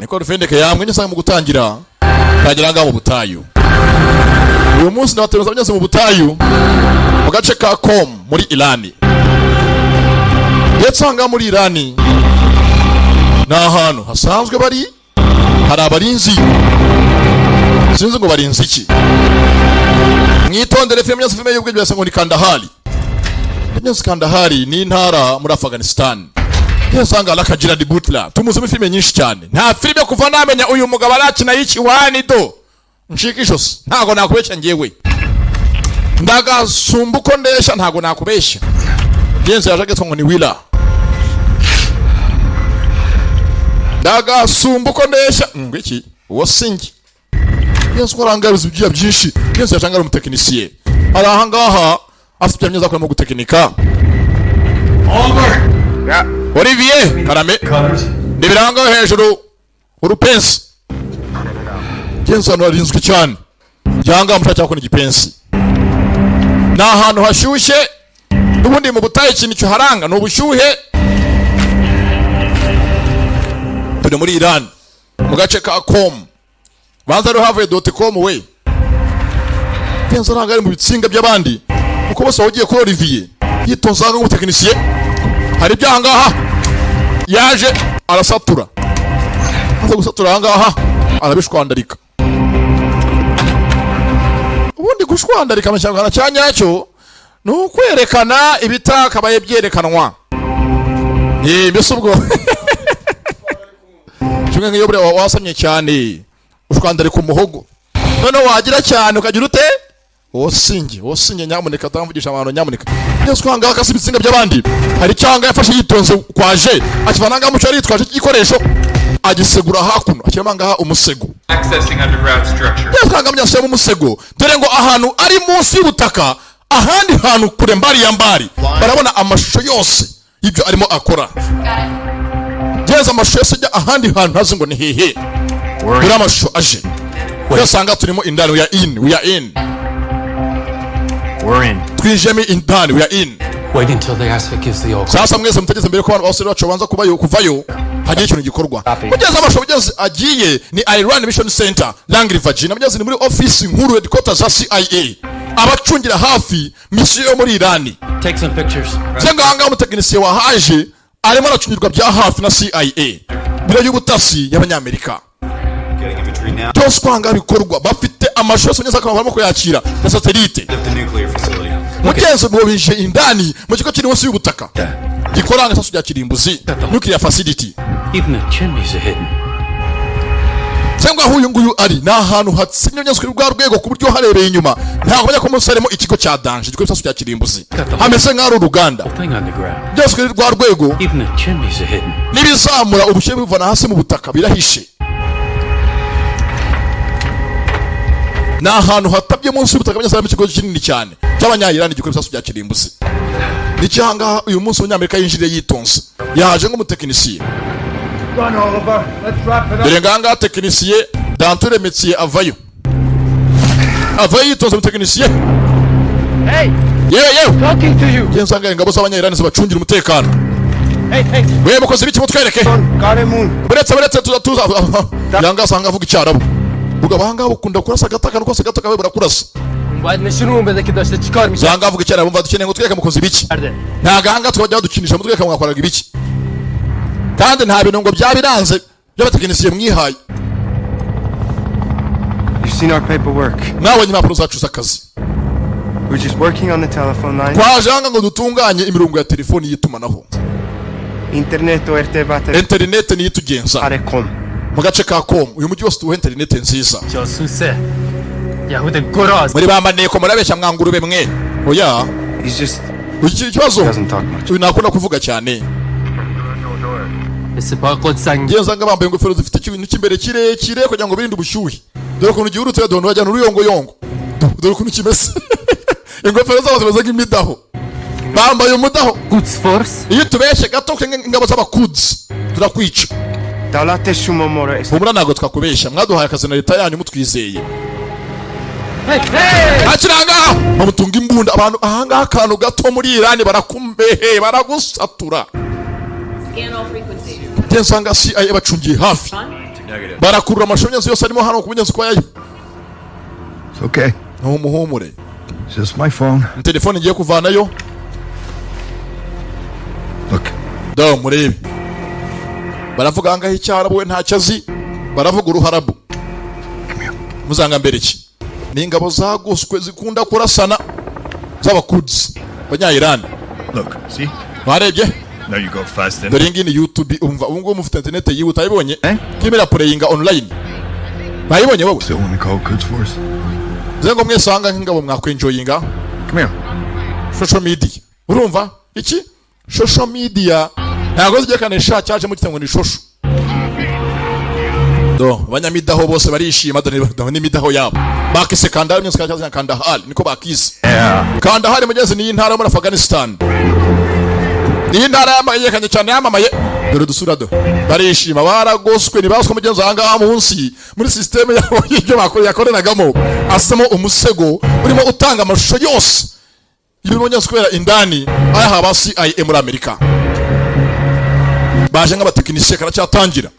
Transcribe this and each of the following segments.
niko rufendeke yamwe nyasa mu gutangira tagira ngaho mu butayu. Uyu munsi ndabatereza abanyase mu butayu mu gace ka Qom muri Irani. Yetsanga muri Irani na ahantu hasanzwe bari hari abarinzi sinzi ngo barinzi iki. Mwitondere filime y'ubwenge byasa ngo ni Kandahari. Kandahari ni intara muri Afghanistan. Yesanga Al-Qajira di Butler tumuzi filime nyinshi cyane. Nta filime kuva namenya uyu mugabo arakina yiki wani do nshikisho ntago nakubeshya ngewe ndagasumba uko ndesha ntago nakubeshya. Yenze yaje ngo ni Willa ndagasumba uko ndesha ngiki uwo singi. Yenze korangaruza ibyo byinshi. Yenze yashangara umutekinisiye arahangaha afite byamyeza ko mu gutekinika. Olivier Karame nibiranga hejuru urupensi. Yenze hano arinzwe cyane yanga mutacya ko ni gipensi. Na ahantu hashyushye n'ubundi mu butaye ikintu cyo haranga no bushyuhe. Turi muri Iran mu gace ka Qom banza ro have.com we. Yenze aranga mu bitsinga by'abandi uko bose wagiye kuri Olivier yitonza nk'umutekinisiye. Hari byangaha yaje arasatura aza gusatura ngaha arabishwandarika. Ubundi gushwandarika amashangana cyanyacyo no kwerekana ibitakabaye byerekanwa. Mbese ubwo kimwe nk'iyobore wasamye cyane ushwandarika umuhogo none wagira cyane ukagira ute osinge nyamuneka tamvugisha abantu nyamuneka. Yesu kwanga akasibitsinga by'abandi hari cyanga yafashe yitonze kwaje akivananga muco ari twaje igikoresho agisegura hakuno akiremanga umusego accessing underground structure. Yesu kwanga myase mu musego dore ngo ahantu ari munsi y'ubutaka ahandi hantu kure mbari ya mbari barabona amashusho yose ibyo arimo akora. Yesu amashusho yose ahandi hantu hazi ngo ni hehe buri amashusho aje yasanga turimo indani we are in. We're in. Twijemi indani we are in. Wait until the asset gives the okay. Sasa mwese mutageze mbere ko abantu bose bacu banza kuvayo hagiye ikintu gikorwa. Mugeze amashobogeze agiye ni Iran Mission Center Langley Virginia. Mugeze ni muri office nkuru headquarters za CIA abacungira hafi mission muri Iran. Take some pictures. Zenganga umutekinisiye wahaje arimo aracungirwa bya hafi na CIA biro y'ubutasi y'abanyamerika. Byose kwanga bikorwa bafite amashusho nyeza ko barimo kuyakira na satellite. Mugeze ngo binje indani mu kigo kiri munsi y'ubutaka gikoranga sasu bya kirimbuzi nuclear facility. Even the chimneys are hidden. Sengwa huyu nguyu ari na ahantu hatsinyonyezwe rwa rwego ku buryo harebeye inyuma ntago bajya ko musaremo ikigo cya danger gikora sasu bya kirimbuzi hameze nk'aro uruganda byose kuri rwa rwego. Even the chimneys are hidden. Nibizamura ubushyuhe bivana hasi mu butaka birahishe. Na ahantu hatabye munsi y'ubutaka banyasaba ikigo kinini cyane cy'abanyayirani gikora sasu bya kirimbuzi. Ni cyanga uyu munsi umunyamerika yinjiriye yitonse yaje nk'umutekinisiye. Dore nganga tekinisiye danture métier avayo yitonze umutekinisiye. Hey, yewe talking to you. Yensanga ingabo z'abanyayirani zibacungira umutekano. Hey. Wewe mukozi biki mutwereke. Buretse tuza yanga sanga avuga icyarabu. Buga banga bukunda kurasa gataka no gataka we burakurasa. Mbadne şunu bedeki daşta çıkarmış. Zanga avuga icyarabu mva dukeneye ngo tweke mukozi biki. Nta ganga twajya dukinisha mutweke mwakoraga ibiki. Kandi nta bintu ngo byabiranze by'abatekinisiye mwihaye. You've seen our paperwork. Nawe nyuma pro zacu zakazi. We're just working on the telephone line. Twajanga ngo dutunganye imirongo ya telefoni yitumanaho. Internet o RT battery. Internet ni itugenza. Arekom. Mu gace ka Qom uyu mujyi wose tuwe internet nziza. Cansuse. Yahude goraz. Muri bamaniye ko murabeshya mwangurube mwe. Oya. He's just iki kibazo. Doesn't talk much. Uyu nakunda kuvuga cyane. Ese bakot sangi. Yenzanga bambaye ingofero zifite ikintu cy'imbere kirekire kugira ngo birinde ubushyuhi. Dore ukuntu gihurutse dono bajyana uruyongo. Dore ukuntu kimeze. Ingofero zabo zimeze nk'imidaho. Bambaye umudaho. Quds Force. Iyo tubeshye gato ingabo z'abakuds turakwica. Dalate shumomora. Humura nago twakubeshya mwaduhaye akazi na leta yanyu mutwizeye. Hey. Akiranga bamutunga imbunda abantu ahanga akantu gato muri Iran barakumbehe baragusatura. Scan all frequencies. Tensanga CIA bacungiye hafi. Negative. barakurura amashanyarazi yose arimo hano kubugenzi kwa yayo. It's okay. Ntumuhumure. It's just my phone. Telefone ngiye kuvanayo. Look. Do murebe. Baravuga angaho icyarabu we ntacyo azi. Baravuga uruharabu. Muzanga mbere iki? Ni ingabo zaguswe zikunda kurasana z'abakuds banya-Iran. Look. See? Warebye? Now you go fast then. Dore ngini YouTube umva ubwo mufite internet yiwe utayibonye? Kimera playinga online. Bayibonye wowe? Still want to call Quds Force? Zengo mwesanga nk'ingabo mwakwenjoyinga. Come here. Social media. Urumva? Iki? Social media. Ntago zijyekanisha cyaje mu gitengo ni shosho. Do banyamidaho bose barishima dore n'imidaho yabo. Bakise Kandahari nyinshi cyaje Kandahari niko bakise. Kandahari mugeze ni intara muri Afghanistan. Ni intara yamanyekanye cyane yamamaye. Dore dusura do. Barishima baragoswe ni baswe mugenzi anga munsi muri system yabo y'ibyo yakorenagamo. Asamo umusego urimo utanga amashusho yose. Ibibonye skwera indani aya habasi CIA muri Amerika. Baje nk'abatekinisiye karacyatangira.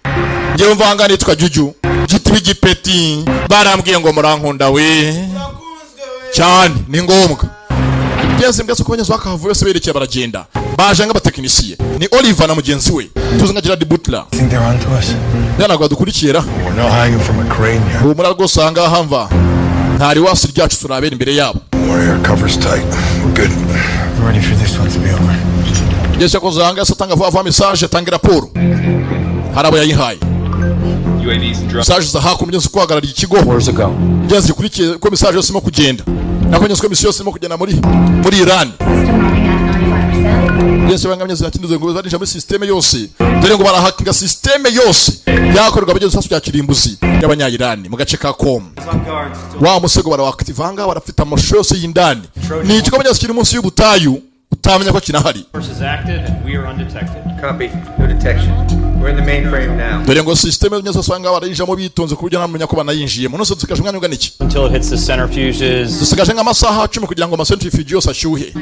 Ngiye mvanga nitwa Juju gitibi gipeti barambwiye ngo murankunda we cyane ni ngombwa Genzi mbese ko banyezo bakavuye se berekeye baragenda baje nk'abatekinisiye ni Oliver na mugenzi we tuzi nka Gerard Butler Think they're on to us. yana gwadukurikiera We're not hanging from a crane here. ubu muragosanga hamva ntari wasi ryacu turabera imbere yabo Warrior covers tight. We're good. I'm ready for this one to be over. Yese ko zanga satanga vuba message tangira raporo harabo yayihaye UAVs and drones. message za haku mugenzi kwagarara ikigo Where's it go? Genzi kurikiye ko message yose mo kugenda nako nyose ko message yose mo kugenda muri Iran Genzi bangamye zatinduze ngo zanisha muri system yose dore ngo barahakinga system yose yakorerwa abagenzi sasu ya kirimbuzi y'abanya-Iran mu gace ka Com wa musego barawakitivanga barafita amashusho yose y'indani ni ikigo abanyazi kiri munsi y'ubutayu utamenya ko kinahari Force is active and we are undetected. Copy. No detection. We're in the mainframe now. dore ngo system y'abanyasa usanga barayijamo bitonze ku buryo ntamenya ko banayinjiyemo nose dusigaje umwanya ungana iki Until it hits the centrifuges, dusigaje nk'amasaha 10 kugira ngo amacentrifuge yose ashyuhe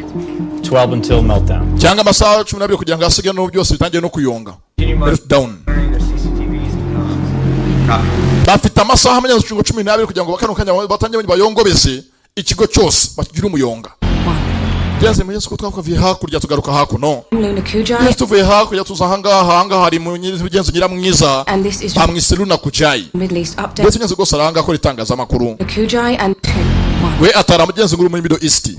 12 until meltdown. cyangwa amasaha 12 kugira ngo asige no byose bitangiye no kuyonga meltdown The CCTVs and comms. Copy. bafite amasaha amenye 12 kugira ngo bakano kanya batangiye bayongobese ikigo cyose bakigira umuyonga Genzi mugenzi ko twavuye hakurya tugaruka hakuno Luna Kujai, tuvuye hakurya tuza hanga hari mu nyigenzi ngira mwiza and this is bamwise Luna Kujai Middle East update. ndetse nyenzi gose aranga ko ritangaza makuru Luna Kujai and 2, 1. we atara mugenzi nguru muri Middle East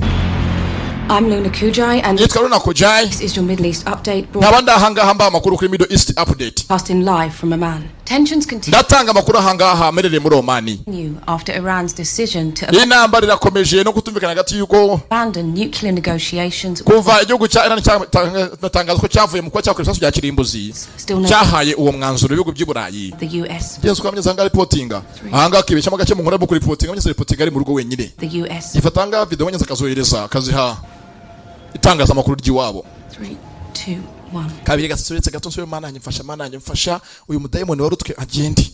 I'm Luna Kujai, and yitwa Luna Kujai this is your Middle East update nabandi ahanga hamba amakuru kuri Middle East update broadcasting live from Amman. Tensions continue ndatanga amakuru ahanga merere muri Omani after Iran's decision to inamba rirakomeje no kutumvikana hagati yuko abandon nuclear negotiations. kuva igihugu cya Iran cyatangaza ko cyavuye mu kwa cyakoresha bya kirimbuzi Still no cyahaye uwo mwanzuro ibihugu by'Iburayi the US. Yesu kwa mnyeza reportinga ahanga kibeshya mu gace mu nkora bwo reportinga mnyeza reportinga ari mu rugo wenyine The US. ifatanga video mnyeza kazohereza kaziha itangaza amakuru ry'iwabo 3, 2, 1. kabiri gasuretse gato nswe mana mfasha uyu mudayimoni warutwe agende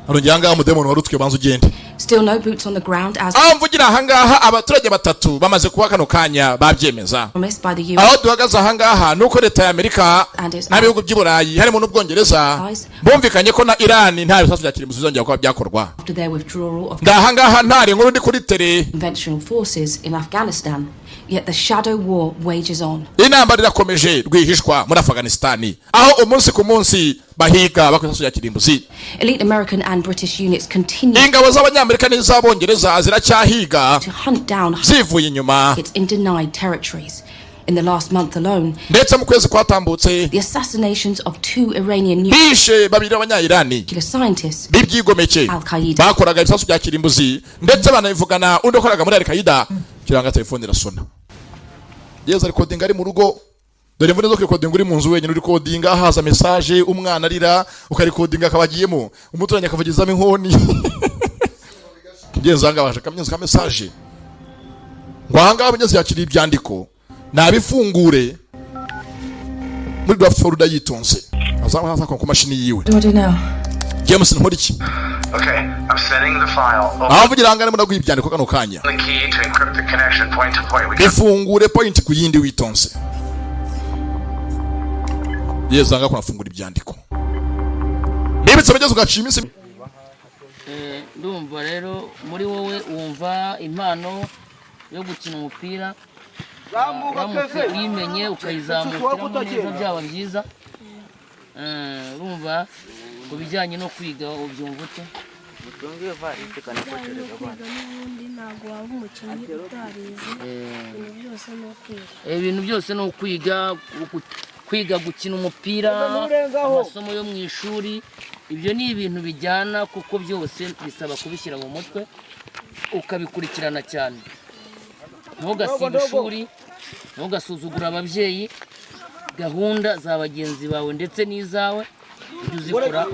arongera ngaha mudayimoni warutwe banza ugende Still no boots on the ground as mvugira ahangaha abaturage batatu bamaze kuba kano kanya babyemeza promised by the US. aho duhagaze ahangaha nuko leta ya Amerika n'abihugu by'Iburayi harimo n'Ubwongereza bumvikanye ko na Iran nta bisasu bya kirimbuzi bizongera kuba byakorwa After their withdrawal of ndahangaha ntari nkuru ndi kuri tele conventional forces in Afghanistan, yet the shadow war wages on. inamba rirakomeje rwihishwa muri Afghanistan aho umunsi ku munsi bahiga bakoresha ya kirimbuzi Elite American and British units continue ingabo z'abanyamerika n'iz'Abongereza ziracyahiga to hunt down zivuye inyuma hits in denied territories. In the last month alone, ndetse mu kwezi kwatambutse the assassinations of 2 Iranian nuclear bishe babiri b'abanya-Irani scientists bibyigomeke Al-Qaeda. bakoraga ibisasu bya kirimbuzi ndetse banabivugana undi ukoraga muri Al-Qaeda kiranga telefone irasona yeza recording ari mu rugo dore mvune zo recording uri mu nzu wenyine uri recording haza message umwana arira ukarecordinga akabagiyemo umuturanye akavugizamo inkoni ngeze anga baje kamyenzi ka message ngo ahanga abanyezi yakiri ibyandiko nabifungure muri draft folder yitonse azama hasa ku mashini yiwe What do I do now? James Ntoriki Okay, I'm sending the file. avugira hangane mu naguha ibyandiko kano kanya The key to encrypt the connection point to point. We got ifungure point ku yindi witonse yezanga kunafungura ibyandiko nibitse bageze ugaciye iminsi ndumva rero muri wowe wumva impano yo gukina umupira uramutse uyimenye ukayizamukiramo neza byaba byiza. Urumva ku bijyanye no kwiga ubyumva ute? ntabwo waba umukinnyi utarize, ibintu byose ni ukwiga, kwiga gukina umupira, amasomo yo mu ishuri, ibyo ni ibintu bijyana kuko byose bisaba kubishyira mu mutwe ukabikurikirana cyane. Ntugasibe ishuri, ntugasuzugura ababyeyi, gahunda za bagenzi bawe ndetse n'izawe ujye uzikora.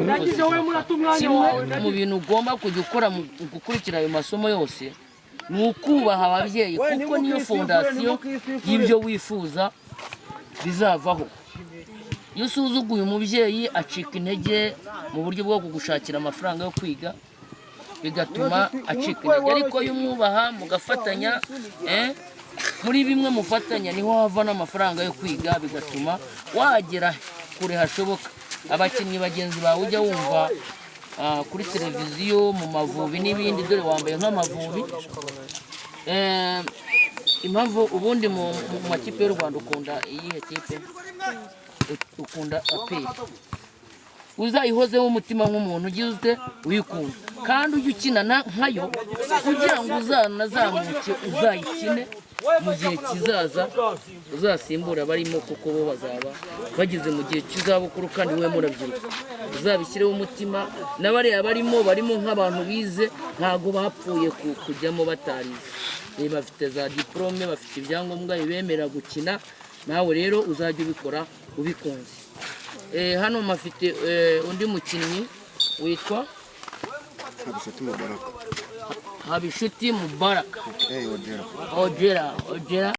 Kimwe mu bintu ugomba kujya ukora mu gukurikira ayo masomo yose ni ukubaha ababyeyi, kuko niyo fondasiyo y'ibyo wifuza bizavaho. Iyo usuzuguye umubyeyi acika intege mu buryo bwo kugushakira amafaranga yo kwiga, bigatuma acika intege. Ariko iyo umwubaha mugafatanya, muri bimwe mufatanya niho hava n'amafaranga yo kwiga, bigatuma wagera kure hashoboka. Abakinnyi bagenzi bawe ujya wumva kuri televiziyo mu Mavubi n'ibindi, dore wambaye nk'Amavubi. Impamvu ubundi mu makipe y'u Rwanda ukunda iyihe kipe? Ukunda APR. Uzayihozeho umutima nk'umuntu ugize uyikunda, kandi ujye ukinana nkayo kugira ngo uzanazamuke uzayikine mu gihe kizaza, uzasimbura barimo, kuko bo bazaba bageze mu gihe cy'izabukuru kandi we murabyiruka. Uzabishyireho umutima, n'abariya barimo nk'abantu bize, ntago bapfuye kujyamo batarize. Bafite za diplome, bafite ibyangombwa bibemerera gukina. Nawe rero uzajya ubikora ubikunze. Hano mafite undi mukinnyi witwa Habishuti Mubaraka. Ojera